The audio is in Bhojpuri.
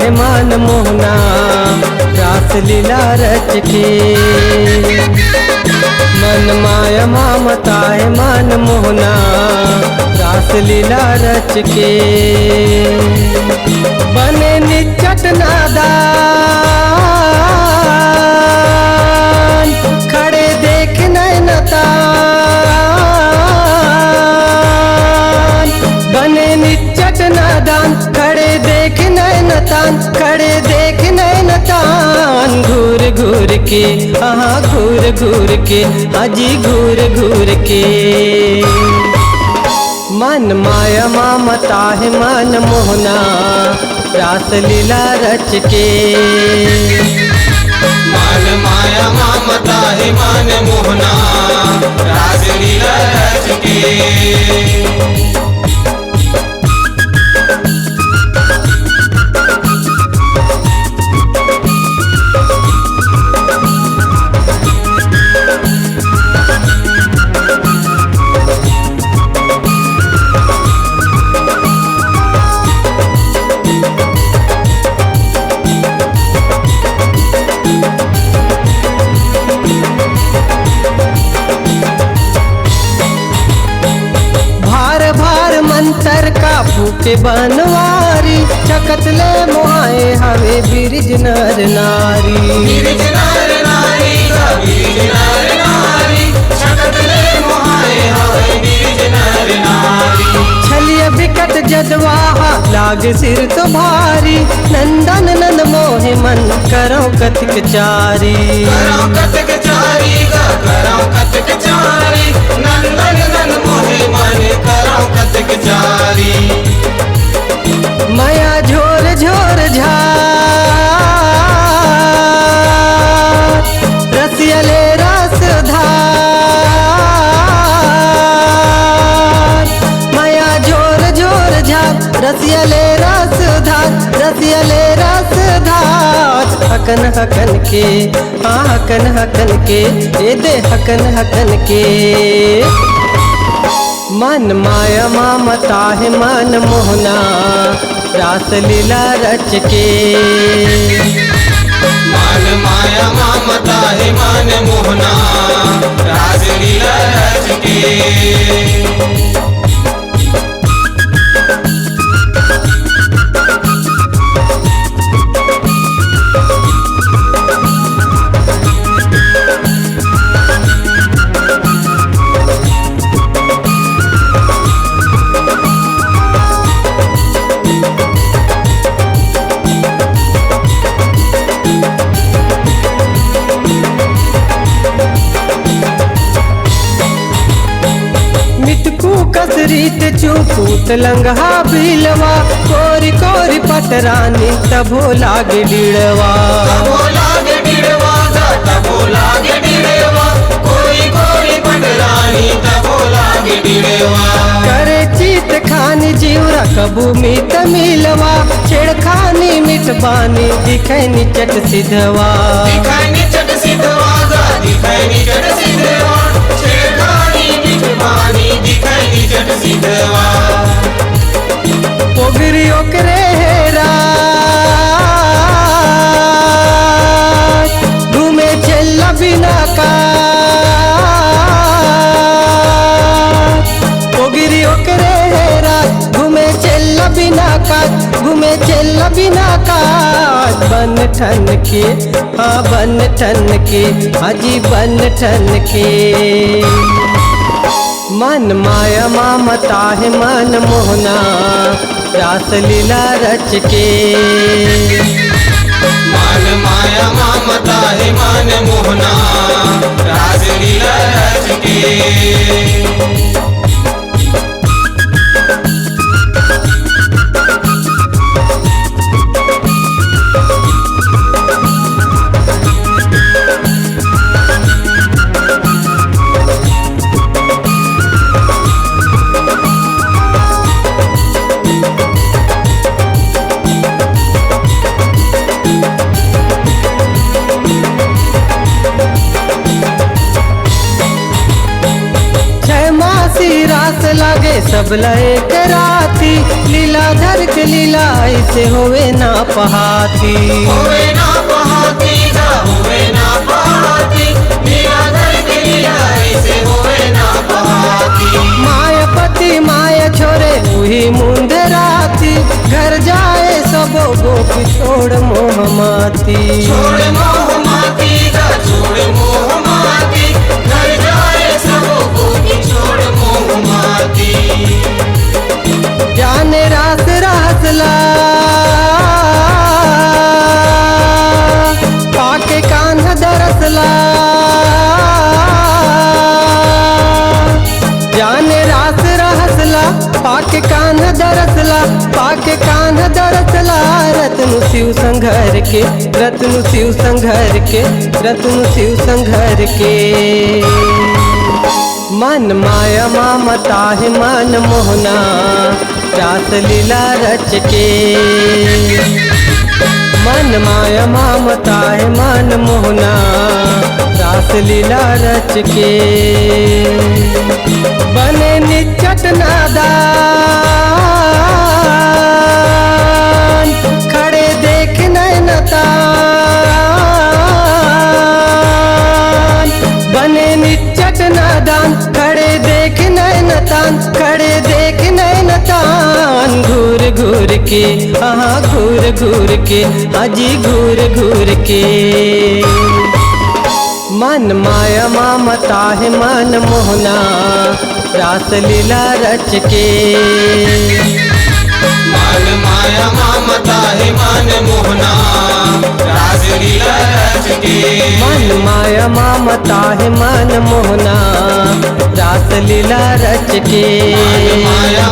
है मान मोहना रास लीला रच के। मन माया ममता है मान मोहना रास लीला रच के। बने निचट नादान खड़े देख नैनतान। बने निचट नादान खड़े देख नैनतान, खड़े देख नैनतान। घूर घूर के हाँ घूर घूर के हाजी घूर घूर के। मन माया ममता है मन मोहना रास लीला रच के। मन माया ममता है मन मोहना रास लीला रच के। मंतर का फूके बनवारी चकत ले मोहाए हवे बिरज नर नारी। बिरज नर नारी का बिरज नर नारी चकत ले मोहाए हवे बिरज नर नारी। छलिया बिकट जदवाहा लाग सिर तो भारी नंदन नंद मोहे मन करो कतिक चारी। करो कतिक चारी का करो कतिक चारी नंदन नंद मोहे मन करो कतिक चारी। माया झोर झोर झार रसियले रस धार। माया झोर झोर झार रसियले रस धार, रसियले रस धार। हकन हकन के हाँ हकन हकन के ए दे हकन हकन के। मन माया ममता है मन मोहना रास लीला रच के। मन माया ममता है मन मोहना रास लीला रच के। रीत चूपूत लंघा बिलवा कोरी कोरी पटरानी तभो लागे डिड़वा। तभो लागे डिड़वा तभो लागे डिड़वा कोई कोई पटरानी तभो लागे डिड़वा। करे चीत खानी जीवरा कबू मीत मिलवा छेड़खानी मिटबानी दिखैनी चट सिधवा। दिखैनी चट सिधवा दिखैनी चट सिधवा छेड़खानी मिटबानी दिखैनी चट सिधवा। पोगरी ओकरे हेरा घूमे चल बिना का। पोगरी ओकरे हेरा घूमे चल बिना का, घूमे चल बिना का। बन ठन के हाँ बन ठन के हाजी बन ठन के। मन माया ममता है मन मोहना रास लीला रच के। मन माया ममता है मन मोहना रास लीला रच के। लागे सब लय के राती, लीलाधर के लीला ऐसे होवे ना पहाती। होवे ना पहाती गा होवे ना पहाती, लीलाधर के लीला ऐसे होवे ना पहाती। मायापति माया छोरे वही मुंद राती, घर जाए सबो गोपी छोड़ मोह माती। छोड़ मोह माती गा छोड़ मोह माती, घर जाए सबो गोपी छोड़ मोह माती। जाने रास रासला पाके कान्हा दरसला, जाने रास रहसला पाके कान्हा दरसला, पाके कान्हा दरसला। रत्न शिव संघर के, रत्न शिव संघर के, रत्न शिव संघर के। मन माया ममता है मन मोहना, रास लीला रच के। मन माया ममता है मन मोहना, रास लीला रच के। बने निचट नादान, खड़े देख नैनतान। बने निचट नादान, खड़े देख नैनतान, खड़े देख नैनतान। घूर घूर के हाँ घूर घूर के, अजी घूर घूर के। मन माया ममता है मन मोहना, रास लीला रच के। मन माया ममता है मन मोहना, रास लीला रच के। मन माया ममता है मन मोहना, रास लीला रच के। मन माया